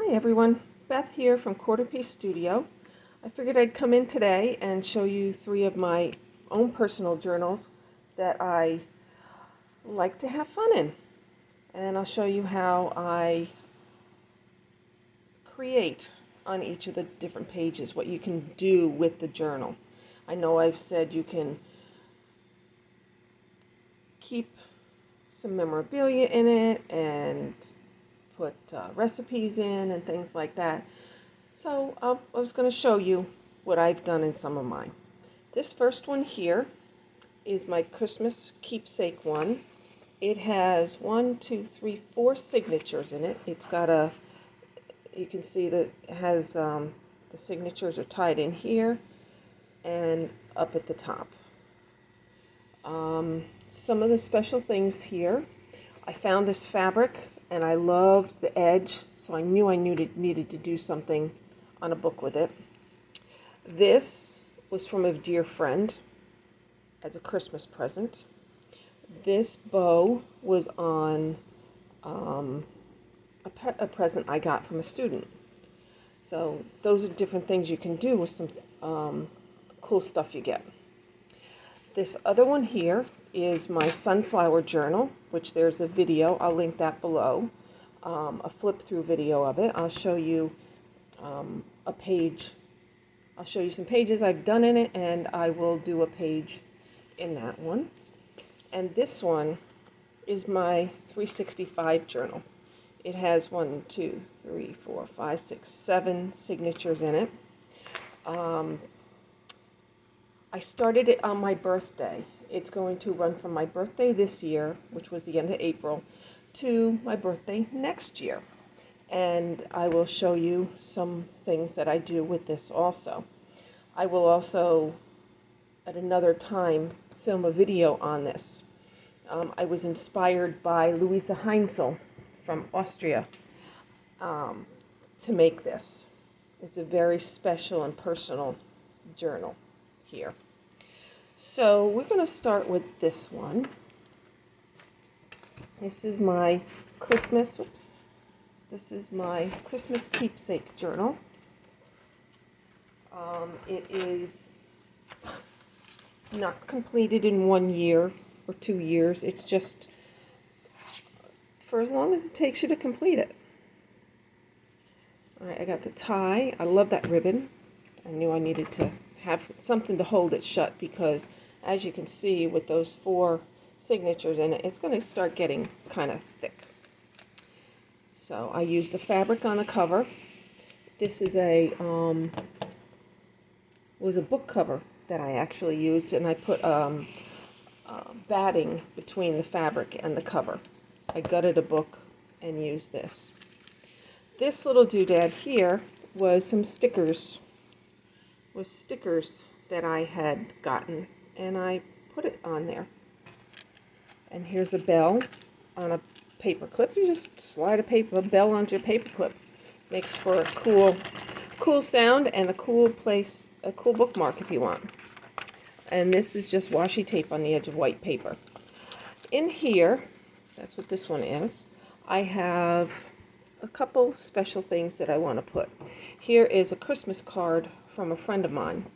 Hi everyone, Beth here from Quarter Piece Studio. I figured I'd come in today and show you 3 of my own personal journals that I like to have fun in. And I'll show you how I create on each of the different pages, what you can do with the journal. I know I've said you can keep some memorabilia in it and put recipes in and things like that. So I was going to show you what I've done in some of mine. This first one here is my Christmas keepsake one. It has 4 signatures in it. It's got you can see that it has, the signatures are tied in here and up at the top. Some of the special things here, I found this fabric and I loved the edge, so I knew I needed to do something on a book with it. This was from a dear friend as a Christmas present. This bow was on a present I got from a student. So those are different things you can do with some cool stuff you get. This other one here is my sunflower journal, which there's a video. I'll link that below, a flip-through video of it. I'll show you a page. I'll show you some pages I've done in it, and I will do a page in that one. And this one is my 365 journal. It has 7 signatures in it. I started it on my birthday. It's going to run from my birthday this year, which was the end of April, to my birthday next year. And I will show you some things that I do with this also. I will also, at another time, film a video on this. I was inspired by Louisa Heinzel from Austria to make this. It's a very special and personal journal here. So we're going to start with this one. This is my Christmas keepsake journal. It is not completed in 1 year or 2 years. It's just for as long as it takes you to complete it. All right, I got the tie. I love that ribbon. I knew I needed to have something to hold it shut because, as you can see, with those 4 signatures in it, it's going to start getting kind of thick. So I used the fabric on the cover. This is was a book cover that I actually used, and I put batting between the fabric and the cover. I gutted a book and used this. This little doodad here was some stickers. That I had gotten, and I put it on there. And here's a bell on a paper clip. You just slide a bell onto your paper clip. Makes for a cool sound and a cool bookmark if you want. And this is just washi tape on the edge of white paper. In here, that's what this one is, I have a couple special things that I want to put. Here is a Christmas card from a friend of mine.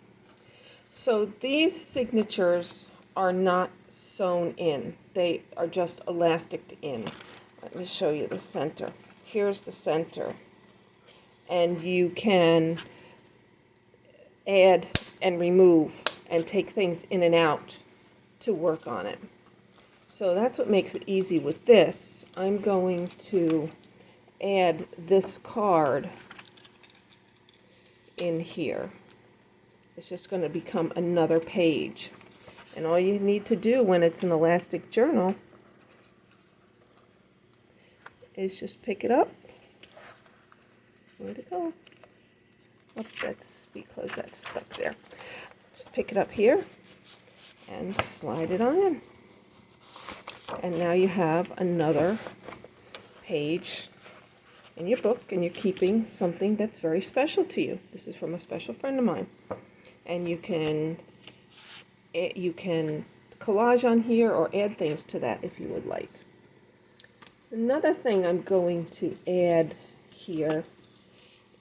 So these signatures are not sewn in. They are just elasticed in. Let me show you the center. Here's the center. And you can add and remove and take things in and out to work on it. So that's what makes it easy with this. I'm going to add this card in here. It's just going to become another page. And all you need to do when it's an elastic journal is just pick it up. Where'd it go? Oh, that's because that's stuck there. Just pick it up here and slide it on in. And now you have another page in your book, and you're keeping something that's very special to you. This is from a special friend of mine. And you can collage on here or add things to that if you would like. Another thing I'm going to add here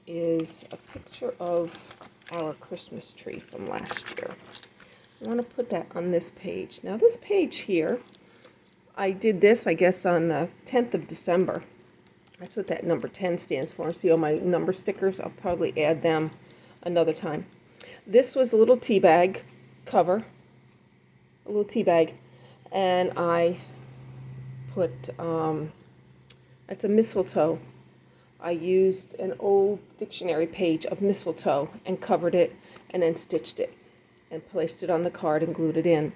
is a picture of our Christmas tree from last year. I want to put that on this page. Now this page here, I did this, I guess, on the 10th of December. That's what that number 10 stands for. See all my number stickers? I'll probably add them another time. This was a little tea bag cover, a little tea bag, and I put, it's a mistletoe. I used an old dictionary page of mistletoe and covered it and then stitched it and placed it on the card and glued it in.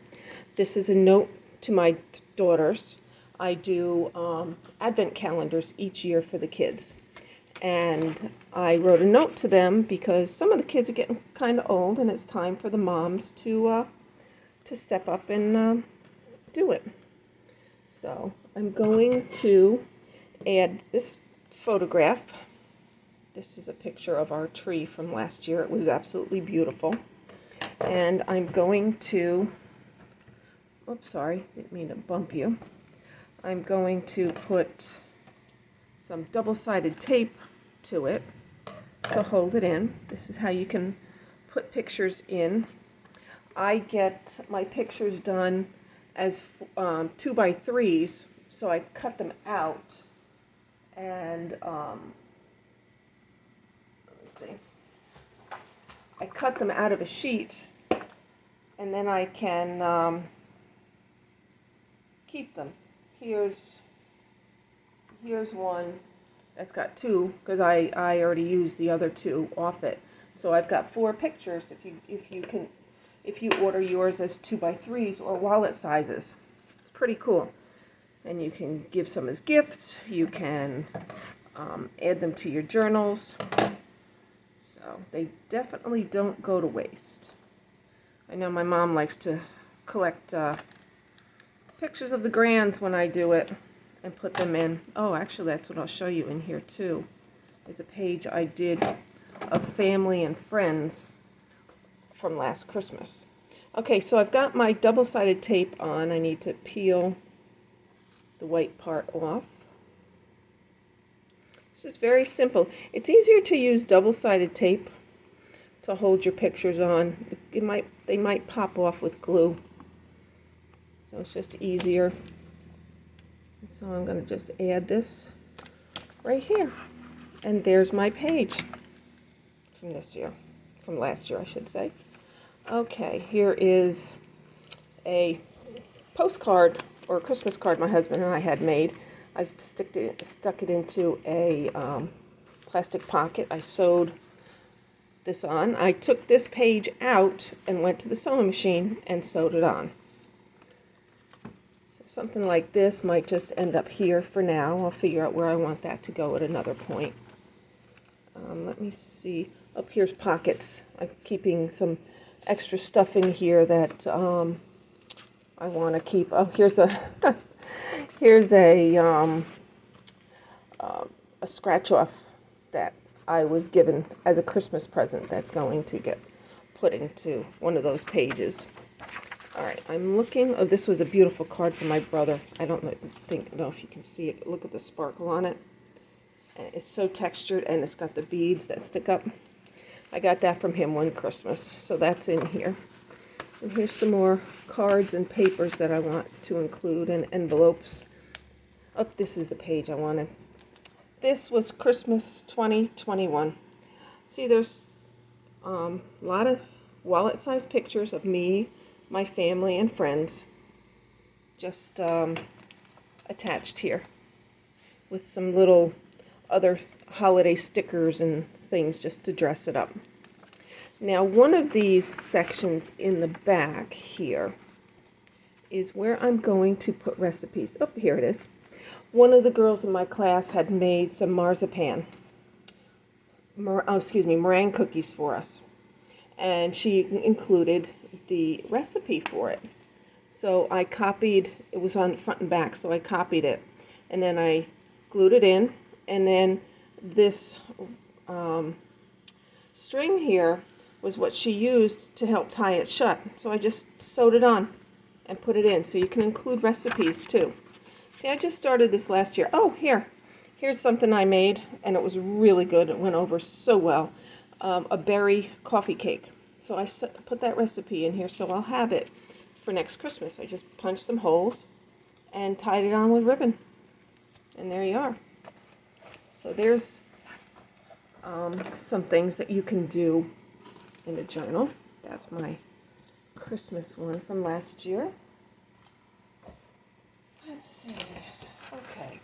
This is a note to my daughters. I do advent calendars each year for the kids. And I wrote a note to them because some of the kids are getting kind of old and it's time for the moms to step up and do it. So I'm going to add this photograph. This is a picture of our tree from last year. It was absolutely beautiful. And I'm going to, oops, sorry, didn't mean to bump you. I'm going to put some double-sided tape to it to hold it in. This is how you can put pictures in. I get my pictures done as 2x3s, so I cut them out and let me see. I cut them out of a sheet, and then I can keep them. Here's one that's got two because I already used the other two off it. So I've got 4 pictures if you order yours as 2x3s or wallet sizes. It's pretty cool. And you can give some as gifts. You can add them to your journals. So they definitely don't go to waste. I know my mom likes to collect pictures of the grands when I do it and put them in. Oh, actually, that's what I'll show you in here too. There's a page I did of family and friends from last Christmas. Okay, so I've got my double-sided tape on. I need to peel the white part off. It's just very simple. It's easier to use double-sided tape to hold your pictures on. They might pop off with glue. So it's just easier. So I'm going to just add this right here. And there's my page from this year, from last year, I should say. Okay, here is a postcard or a Christmas card my husband and I had made. I stuck it into a plastic pocket. I sewed this on. I took this page out and went to the sewing machine and sewed it on. So something like this might just end up here for now. I'll figure out where I want that to go at another point. Let me see. Up here's pockets. I'm keeping some extra stuff in here that I want to keep. Oh, here's a here's a scratch off that I was given as a Christmas present that's going to get put into one of those pages. All right, I'm looking. Oh, this was a beautiful card for my brother. I don't know if you can see it, but look at the sparkle on it. And it's so textured, and it's got the beads that stick up. I got that from him one Christmas, so that's in here. And here's some more cards and papers that I want to include, and envelopes. Oh, this is the page I wanted. This was Christmas 2021. See, there's a lot of wallet-sized pictures of me, my family, and friends just attached here with some little other holiday stickers and things just to dress it up. Now, one of these sections in the back here is where I'm going to put recipes. Oh, here it is. One of the girls in my class had made some meringue cookies for us. And she included the recipe for it. So I copied, it was on front and back, so I copied it. And then I glued it in. And then this string here was what she used to help tie it shut. So I just sewed it on and put it in. So you can include recipes too. See, I just started this last year. Oh, Here's something I made, and it was really good. It went over so well. A berry coffee cake. So I put that recipe in here, so I'll have it for next Christmas. I just punched some holes and tied it on with ribbon. And there you are. So there's some things that you can do in a journal. That's my Christmas one from last year. Let's see. Okay.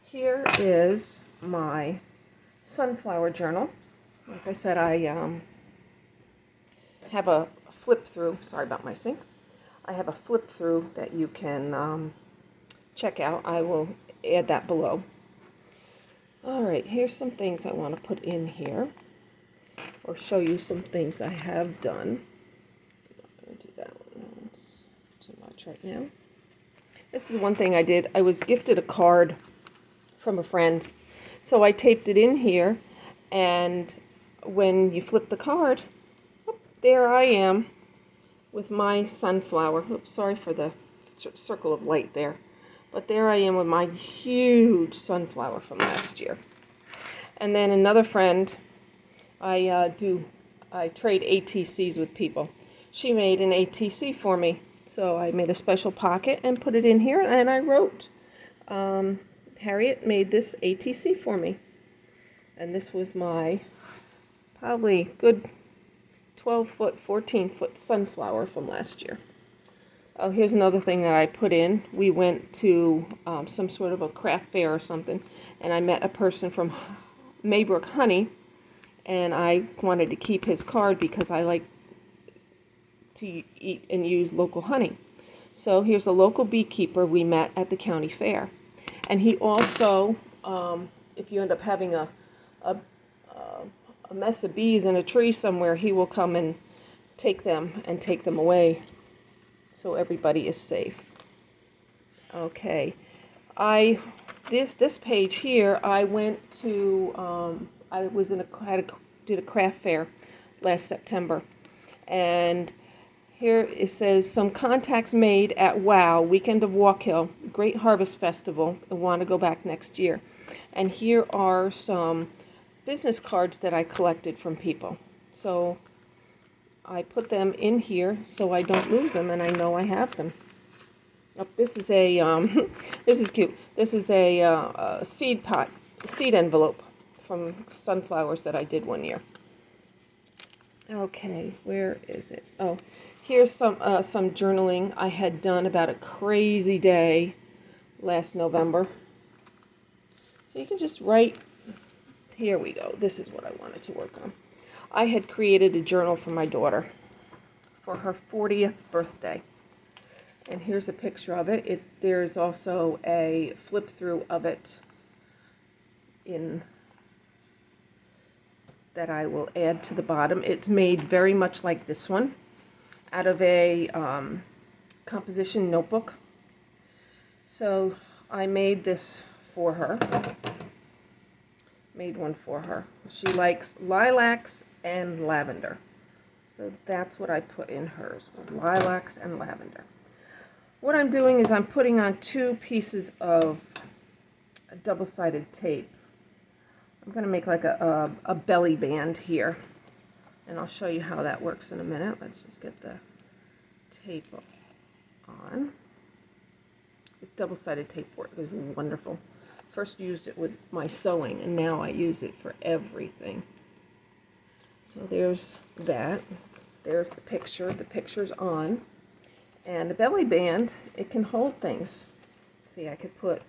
Here is my sunflower journal. Like I said, I have a flip through. Sorry about my sink. I have a flip through that you can check out. I will add that below. All right, here's some things I want to put in here, or show you some things I have done. I'm not going to do that one. It's too much right now. This is one thing I did. I was gifted a card from a friend, so I taped it in here, and when you flip the card, there I am with my sunflower. Oops, sorry for the circle of light there. But there I am with my huge sunflower from last year. And then another friend, I trade ATCs with people. She made an ATC for me. So I made a special pocket and put it in here, and I wrote, Harriet made this ATC for me. And this was my probably good 12-foot, 14-foot sunflower from last year. Oh, here's another thing that I put in. We went to some sort of a craft fair or something, and I met a person from Maybrook Honey, and I wanted to keep his card because I like to eat and use local honey. So here's a local beekeeper we met at the county fair. And he also, if you end up having a mess of bees in a tree somewhere, he will come and take them away, so everybody is safe. Okay, this page here, I went to I was did a craft fair last September, and here it says some contacts made at WOW Weekend of Walk Hill Great Harvest Festival. I want to go back next year, and here are some business cards that I collected from people. So I put them in here so I don't lose them, and I know I have them. Oh, this is a this is cute. This is a seed envelope from sunflowers that I did one year. Okay, where is it? Oh, here's some journaling I had done about a crazy day last November. So you can just write. Here we go. This is what I wanted to work on. I had created a journal for my daughter for her 40th birthday. And here's a picture of it. There's also a flip through of it that I will add to the bottom. It's made very much like this one, out of a composition notebook. So I made this for her. Made one for her. She likes lilacs and lavender. So that's what I put in hers, was lilacs and lavender. What I'm doing is I'm putting on 2 pieces of double-sided tape. I'm going to make like a belly band here, and I'll show you how that works in a minute. Let's just get the tape on. This double-sided tape work is wonderful. First used it with my sewing, and now I use it for everything. So there's that. There's the picture. The picture's on. And the belly band, it can hold things. See, I could put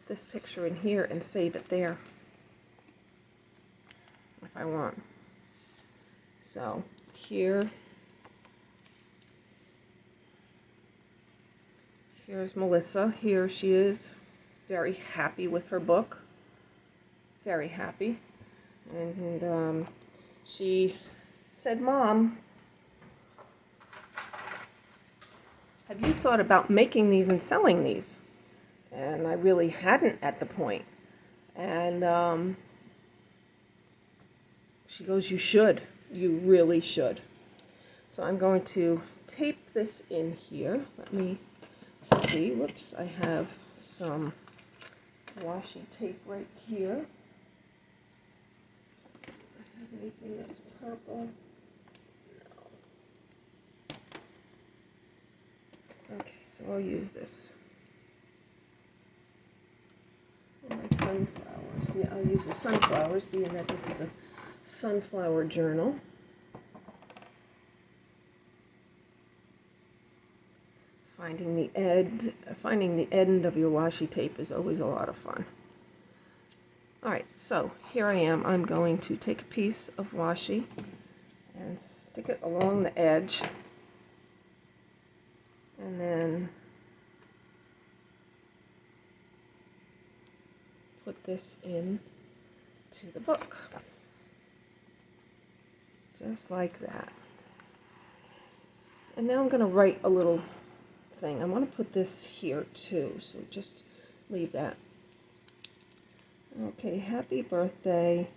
this picture in here and save it there if I want. So here's Melissa. Here she is, very happy with her book. Very happy. And she said, "Mom, have you thought about making these and selling these?" And I really hadn't at the point. And she goes, "You should. You really should." So I'm going to tape this in here. Let me see. Whoops, I have some washi tape right here. Anything that's purple? No. Okay, so I'll use this. And my sunflowers. Yeah, I'll use the sunflowers, being that this is a sunflower journal. Finding the end of your washi tape is always a lot of fun. Alright, so here I am. I'm going to take a piece of washi and stick it along the edge, and then put this in to the book. Just like that. And now I'm going to write a little thing. I want to put this here too, so just leave that. Okay, happy birthday,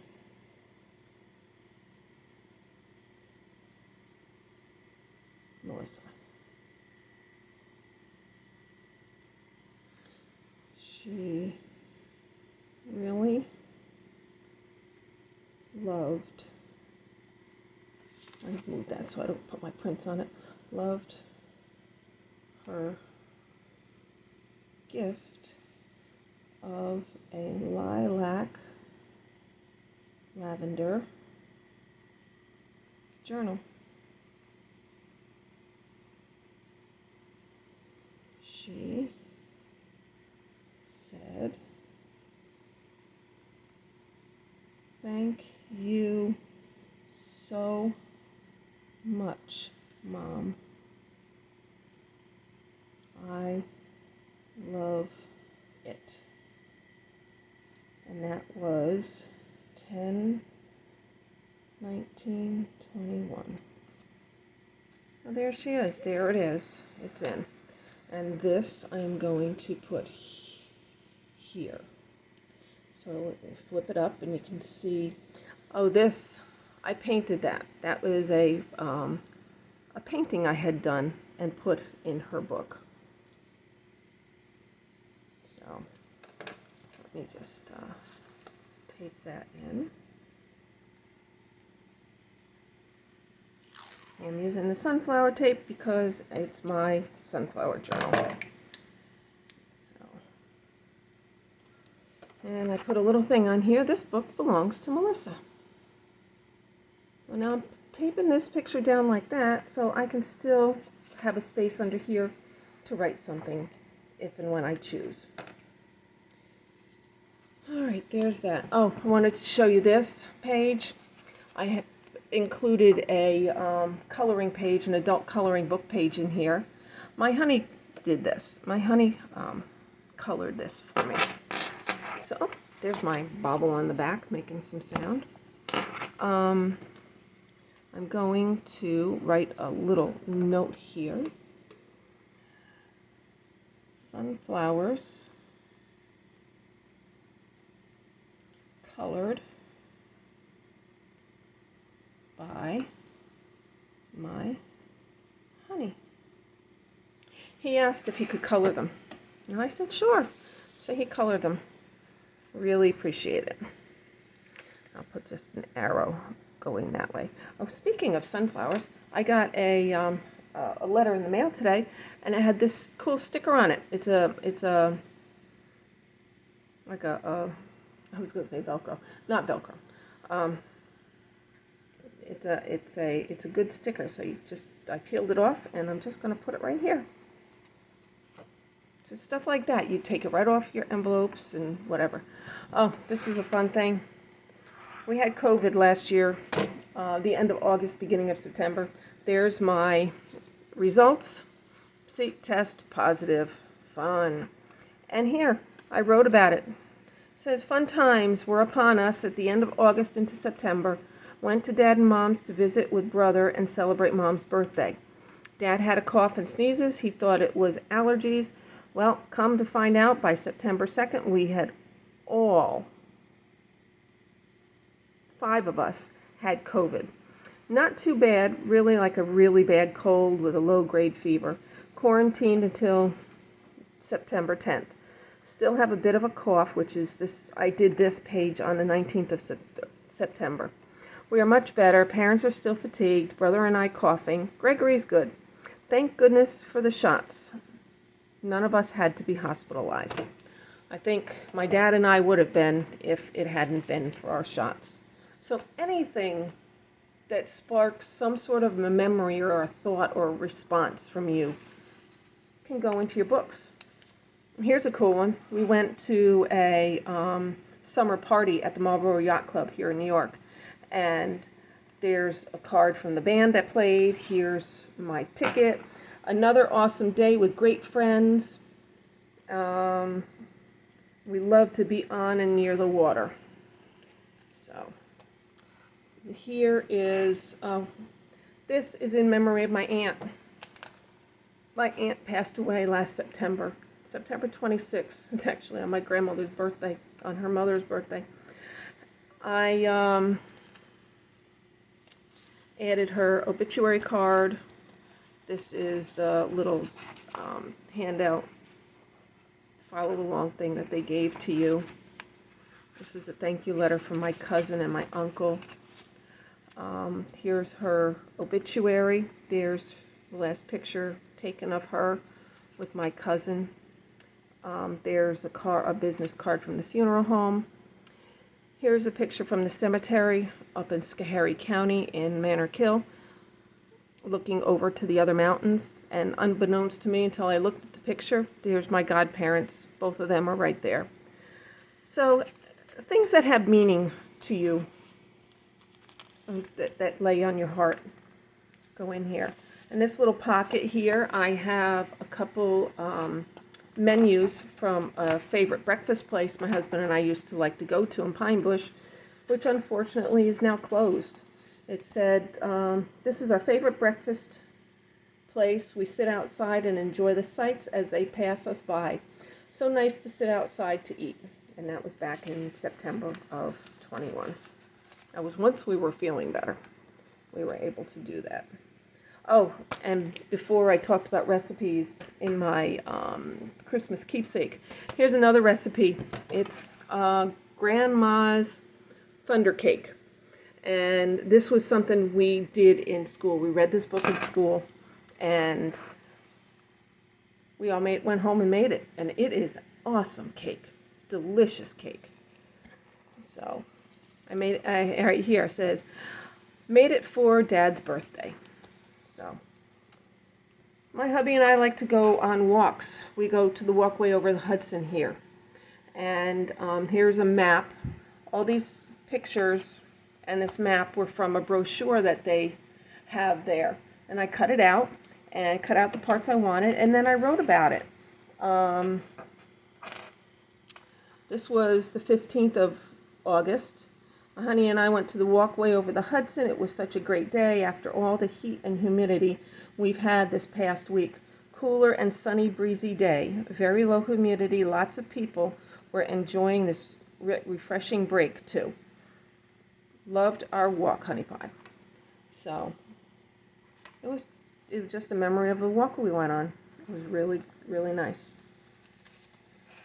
Melissa. She really loved, I moved that so I don't put my prints on it, loved her gift of a lilac lavender journal. She said, "Thank you so much, Mom. I love it." And that was 10/19/21. So there she is. There it is. It's in. And this I'm going to put here. So flip it up and you can see. Oh, this, I painted that. That was a painting I had done and put in her book. So let me just tape that in. See, I'm using the sunflower tape because it's my sunflower journal. So, and I put a little thing on here. This book belongs to Melissa. So now I'm taping this picture down like that so I can still have a space under here to write something if and when I choose. Alright, there's that. Oh, I wanted to show you this page. I have included a coloring page, an adult coloring book page in here. My honey did this. My honey colored this for me. So, there's my bobble on the back making some sound. I'm going to write a little note here. Sunflowers colored by my honey. He asked if he could color them, and I said sure. So he colored them. Really appreciate it. I'll put just an arrow going that way. Oh, speaking of sunflowers, I got a letter in the mail today, and it had this cool sticker on it. It's a like a I was going to say Velcro, not Velcro. It's a good sticker. So I peeled it off, and I'm just going to put it right here. Just stuff like that. You take it right off your envelopes and whatever. Oh, this is a fun thing. We had COVID last year, the end of August, beginning of September. There's my results. See, test positive. Fun. And here, I wrote about it. It says, "Fun times were upon us at the end of August into September. Went to Dad and Mom's to visit with brother and celebrate Mom's birthday. Dad had a cough and sneezes. He thought it was allergies. Well, come to find out, by September 2nd, we had all 5 of us had COVID. Not too bad, really like a really bad cold with a low-grade fever. Quarantined until September 10th. Still have a bit of a cough, which is this. I did this page on the 19th of September. We are much better. Parents are still fatigued. Brother and I coughing. Gregory's good. Thank goodness for the shots. None of us had to be hospitalized. I think my dad and I would have been if it hadn't been for our shots. So anything that sparks some sort of a memory or a thought or a response from you can go into your books. Here's a cool one. We went to a summer party at the Marlboro Yacht Club here in New York. And there's a card from the band that played. Here's my ticket. Another awesome day with great friends. We love to be on and near the water. So here is, this is in memory of my aunt. My aunt passed away last September 26th. It's actually on my grandmother's birthday, on her mother's birthday. I added her obituary card. This is the little handout, follow along thing that they gave to you. This is a thank you letter from my cousin and my uncle. Here's her obituary. There's the last picture taken of her with my cousin. There's a business card from the funeral home. Here's a picture from the cemetery up in Schoharie County in Manor Kill, looking over to the other mountains. And unbeknownst to me until I looked at the picture, there's my godparents. Both of them are right there. So things that have meaning to you, that lay on your heart, go in here. In this little pocket here, I have a couple menus from a favorite breakfast place my husband and I used to like to go to in Pine Bush, which unfortunately is now closed. It said, this is our favorite breakfast place. We sit outside and enjoy the sights as they pass us by. So nice to sit outside to eat. And that was back in September of 21. That was once we were feeling better. We were able to do that. Oh, and before I talked about recipes in my Christmas keepsake, here's another recipe. It's Grandma's Thunder Cake. And this was something we did in school. We read this book in school, and we all went home and made it. And it is awesome cake, delicious cake. So I made it, right here it says, made it for Dad's birthday. So, my hubby and I like to go on walks. We go to the walkway over the Hudson here. And here's a map. All these pictures and this map were from a brochure that they have there. And I cut it out and cut out the parts I wanted, and then I wrote about it. This was the 15th of August. Honey and I went to the walkway over the Hudson. It was such a great day after all the heat and humidity we've had this past week. Cooler and sunny, breezy day. Very low humidity. Lots of people were enjoying this refreshing break, too. Loved our walk, Honey Pie. So, it was just a memory of the walk we went on. It was really, really nice.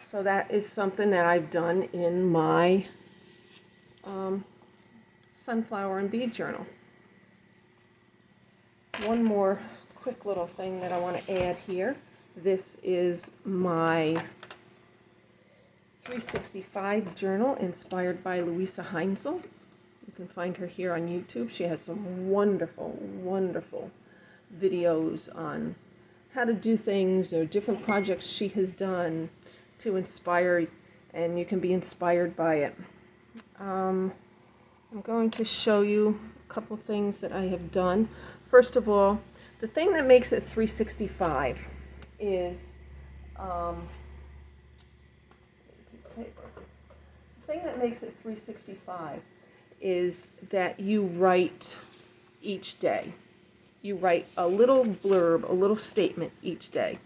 So that is something that I've done in my sunflower and bead journal. One more quick little thing that I want to add here. This is my 365 journal inspired by Louisa Heinzel. You can find her here on YouTube. She has some wonderful, wonderful videos on how to do things or different projects she has done to inspire, and you can be inspired by it. I'm going to show you a couple things that I have done. First of all, the thing that makes it 365 is the thing that makes it 365 is that you write each day. You write a little blurb, a little statement each day.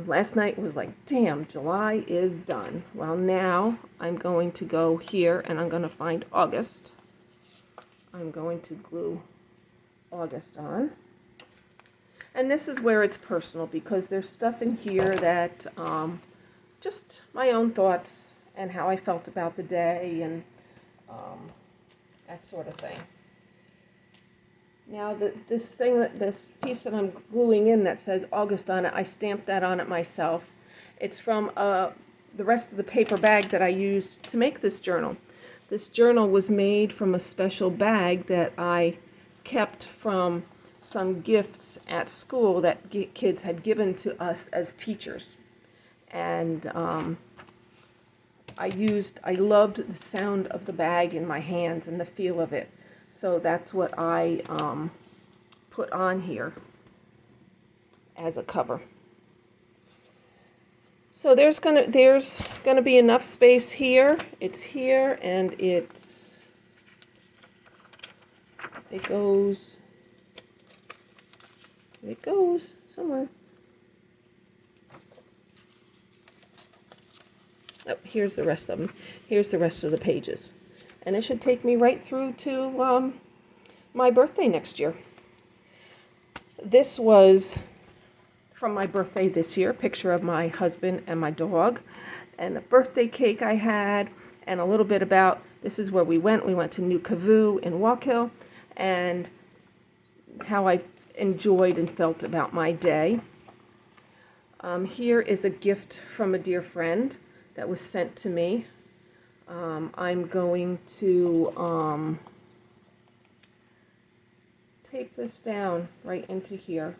Last night was like, damn, July is done. Well, now I'm going to go here and I'm going to find August. I'm going to glue August on. And this is where it's personal because there's stuff in here that just my own thoughts and how I felt about the day and that sort of thing. Now this piece that I'm gluing in that says August on it, I stamped that on it myself. It's from the rest of the paper bag that I used to make this journal. This journal was made from a special bag that I kept from some gifts at school that kids had given to us as teachers. And I loved the sound of the bag in my hands and the feel of it. So that's what I put on here as a cover. So there's gonna be enough space here. It's here, and it goes somewhere. Oh, here's the rest of them. Here's the rest of the pages. And it should take me right through to my birthday next year. This was from my birthday this year, a picture of my husband and my dog, and the birthday cake I had, and a little bit about, this is where we went. We went to New Cavoo in Walkill, and how I enjoyed and felt about my day. Here is a gift from a dear friend that was sent to me. I'm going to tape this down right into here.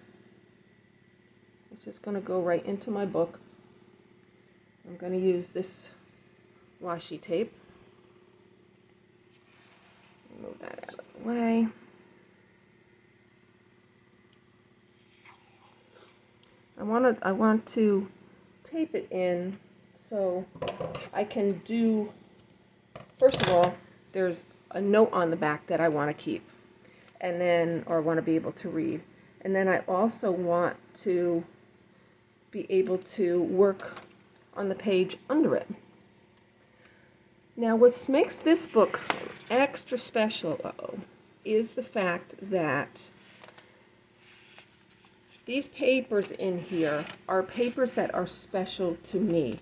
It's just going to go right into my book. I'm going to use this washi tape. Move that out of the way. I want to tape it in so I can do, first of all, there's a note on the back that I want to keep, and then, or want to be able to read. And then I also want to be able to work on the page under it. Now, what makes this book extra special is the fact that these papers in here are papers that are special to me.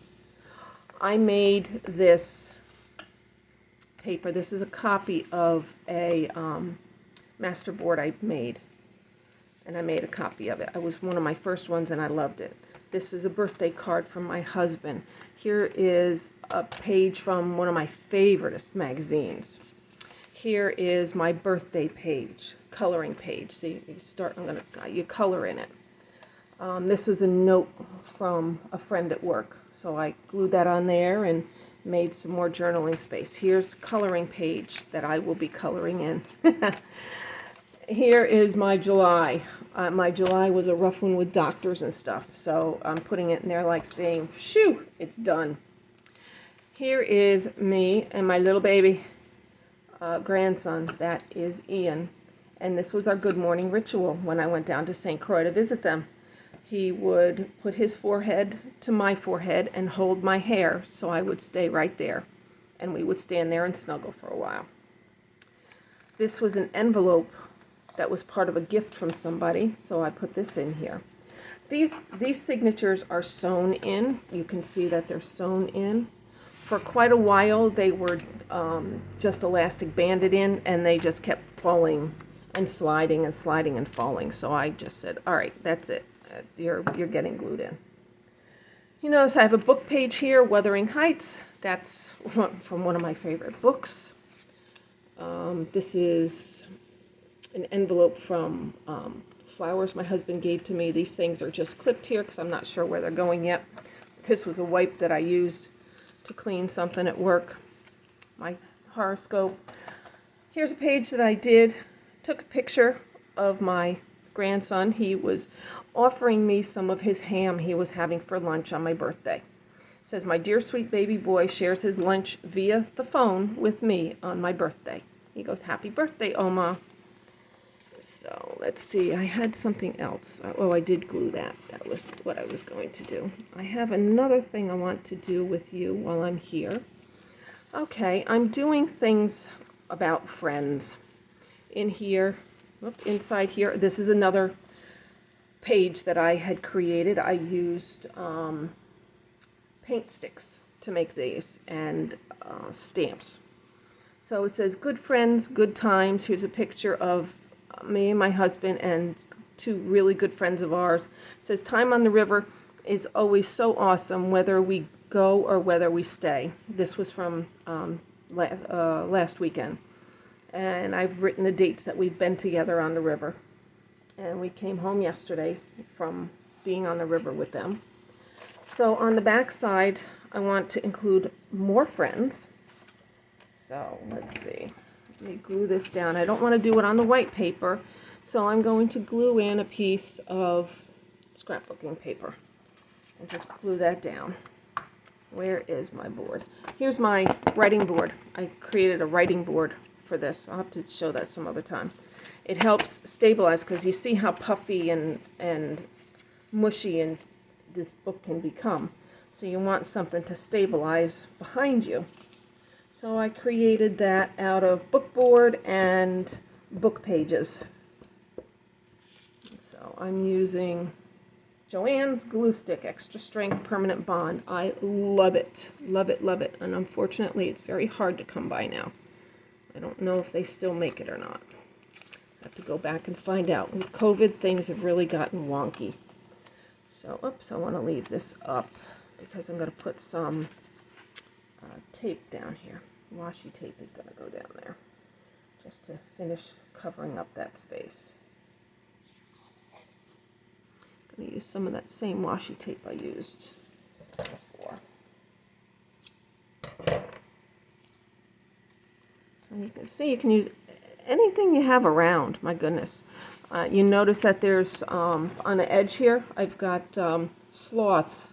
I made this paper. This is a copy of a master board I made, and I made a copy of it. It was one of my first ones, and I loved it. This is a birthday card from my husband. Here is a page from one of my favorite magazines. Here is my birthday page, coloring page. See, you color in it. This is a note from a friend at work, so I glued that on there and made some more journaling space. Here's coloring page that I will be coloring in. Here is my July. My July was a rough one with doctors and stuff, so I'm putting it in there like saying, shoo, it's done. Here is me and my little baby grandson. That is Ian. And this was our good morning ritual when I went down to St. Croix to visit them. He would put his forehead to my forehead and hold my hair so I would stay right there. And we would stand there and snuggle for a while. This was an envelope that was part of a gift from somebody, so I put this in here. These signatures are sewn in. You can see that they're sewn in. For quite a while, they were just elastic banded in, and they just kept falling and sliding and sliding and falling. So I just said, all right, that's it. You're getting glued in. You notice I have a book page here, Wuthering Heights. That's from one of my favorite books. This is an envelope from flowers my husband gave to me. These things are just clipped here because I'm not sure where they're going yet. This was a wipe that I used to clean something at work. My horoscope. Here's a page that I took a picture of my grandson. He was offering me some of his ham he was having for lunch on my birthday. It says, my dear sweet baby boy shares his lunch via the phone with me on my birthday. He goes, happy birthday, Oma. So let's see, I had something else. Oh, I did glue that. That was what I was going to do. I have another thing I want to do with you while I'm here. Okay, I'm doing things about friends. In here, inside here, this is another page that I had created, I used paint sticks to make these, and stamps. So it says, good friends, good times. Here's a picture of me and my husband and two really good friends of ours. It says, time on the river is always so awesome, whether we go or whether we stay. This was from last weekend. And I've written the dates that we've been together on the river. And we came home yesterday from being on the river with them. So on the back side, I want to include more friends. So let's see. Let me glue this down. I don't want to do it on the white paper, so I'm going to glue in a piece of scrapbooking paper and just glue that down. Where is my board? Here's my writing board. I created a writing board for this. I'll have to show that some other time. It helps stabilize, because you see how puffy and mushy and this book can become. So you want something to stabilize behind you. So I created that out of book board and book pages. So I'm using Joann's glue stick, extra strength permanent bond. I love it, love it, love it. And unfortunately, it's very hard to come by now. I don't know if they still make it or not. I have to go back and find out. With COVID, things have really gotten wonky. So, oops, I want to leave this up because I'm going to put some tape down here. Washi tape is going to go down there just to finish covering up that space. I'm going to use some of that same washi tape I used before. And you can see you can use anything you have around. My goodness. You notice that there's on the edge here, I've got sloths.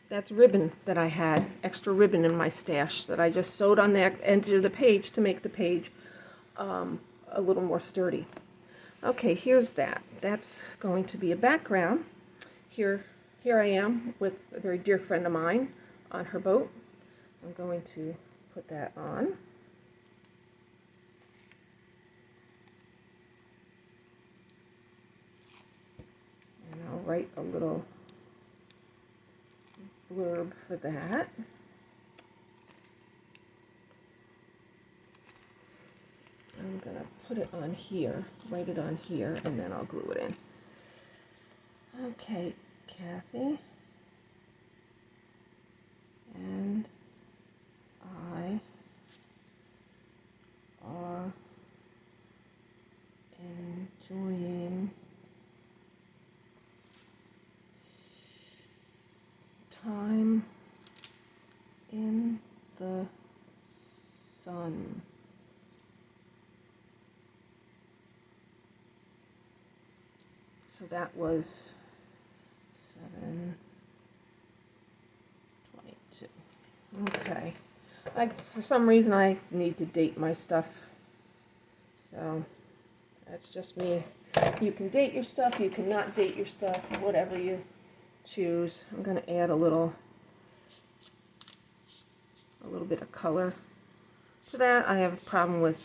That's ribbon that I had, extra ribbon in my stash that I just sewed on the edge of the page to make the page a little more sturdy. Okay, here's that. That's going to be a background. Here I am with a very dear friend of mine on her boat. I'm going to put that on. And I'll write a little blurb for that. I'm going to put it on here, write it on here, and then I'll glue it in. Okay, Kathy and I are enjoying time in the sun. So that was 7/22. Okay. For some reason I need to date my stuff. So that's just me. You can date your stuff, you cannot date your stuff, whatever you choose. I'm going to add a little bit of color to that. I have a problem with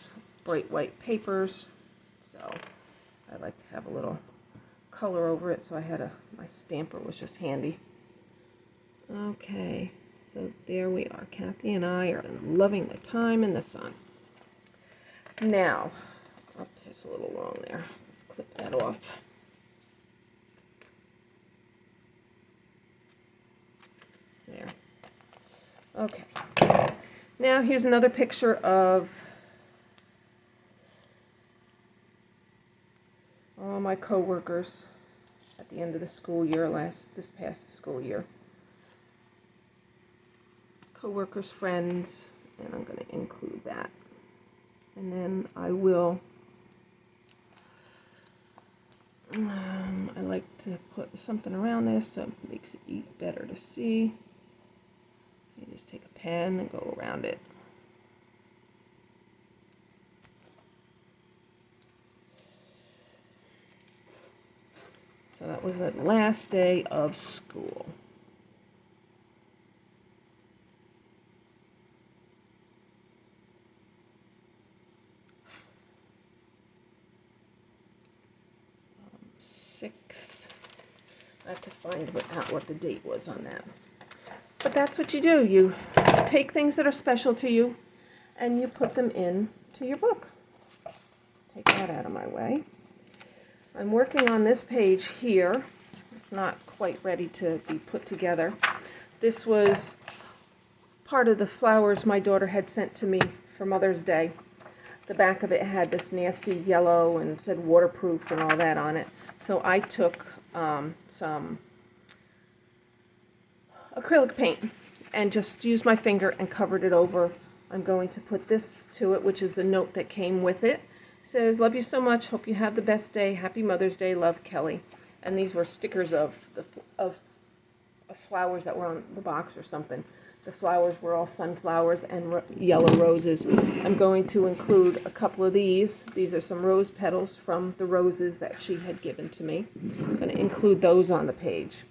bright white papers, so I like to have a little color over it, so I had my stamper was just handy. Okay, so there we are. Kathy and I are loving the time in the sun. Now, oh, it's a little long there. Let's clip that off. There. Okay. Now here's another picture of all my co-workers at the end of the school year, this past school year. Co-workers, friends, and I'm going to include that. And then I will, I like to put something around this so it makes it better to see. So you just take a pen and go around it. So that was the last day of school. 6. I have to find out what the date was on that. But that's what you do. You take things that are special to you and you put them into your book. Take that out of my way. I'm working on this page here. It's not quite ready to be put together. This was part of the flowers my daughter had sent to me for Mother's Day. The back of it had this nasty yellow and said waterproof and all that on it. So I took some acrylic paint and just used my finger and covered it over. I'm going to put this to it, which is the note that came with it. It says, "Love you so much. Hope you have the best day. Happy Mother's Day. Love, Kelly." And these were stickers of flowers that were on the box or something. The flowers were all sunflowers and yellow roses. I'm going to include a couple of these. These are some rose petals from the roses that she had given to me. I'm going to include those on the page.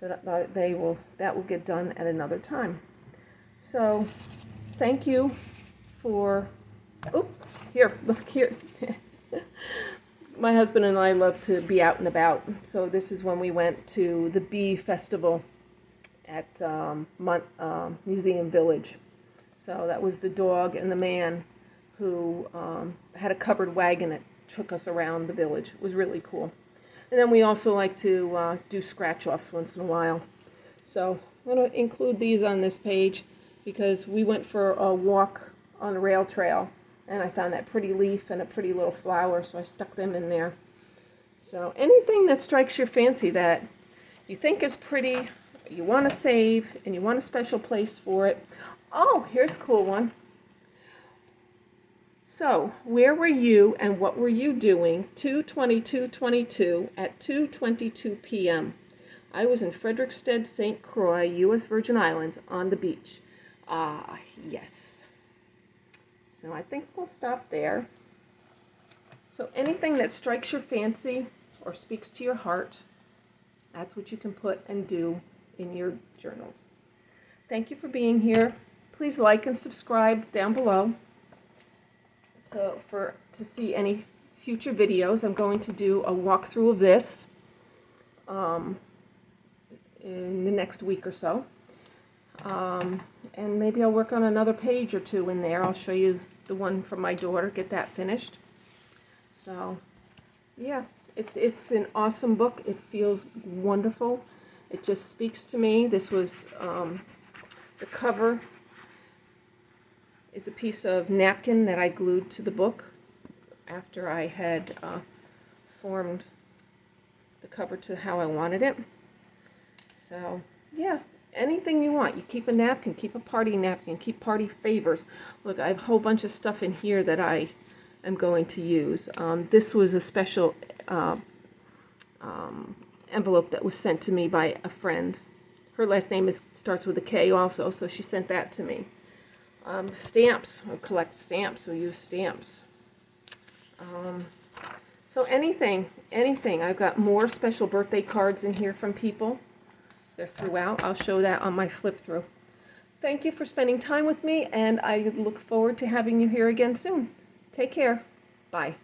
But that will get done at another time. So, thank you for. Oh, here, look here. My husband and I love to be out and about. So this is when we went to the bee festival at Museum Village. So that was the dog and the man who had a covered wagon that took us around the village. It was really cool. And then we also like to do scratch-offs once in a while. So I'm going to include these on this page because we went for a walk on a rail trail and I found that pretty leaf and a pretty little flower, so I stuck them in there. So anything that strikes your fancy that you think is pretty, you want to save, and you want a special place for it. Oh, here's a cool one. So, where were you and what were you doing 2/22/22 at 2:22 p.m.? I was in Frederiksted, St. Croix, U.S. Virgin Islands, on the beach. Ah, yes. So I think we'll stop there. So anything that strikes your fancy or speaks to your heart, that's what you can put and do in your journals. Thank you for being here. Please like and subscribe down below. So to see any future videos, I'm going to do a walkthrough of this in the next week or so. And maybe I'll work on another page or two in there. I'll show you the one from my daughter, get that finished. So, yeah, it's an awesome book. It feels wonderful. It just speaks to me. This was, the cover is a piece of napkin that I glued to the book after I had formed the cover to how I wanted it. So, yeah, anything you want. You keep a napkin, keep a party napkin, keep party favors. Look, I have a whole bunch of stuff in here that I am going to use. This was a special envelope that was sent to me by a friend. Her last name starts with a K also, so she sent that to me. Stamps. I collect stamps. We use stamps. So anything. I've got more special birthday cards in here from people. They're throughout. I'll show that on my flip through. Thank you for spending time with me, and I look forward to having you here again soon. Take care. Bye.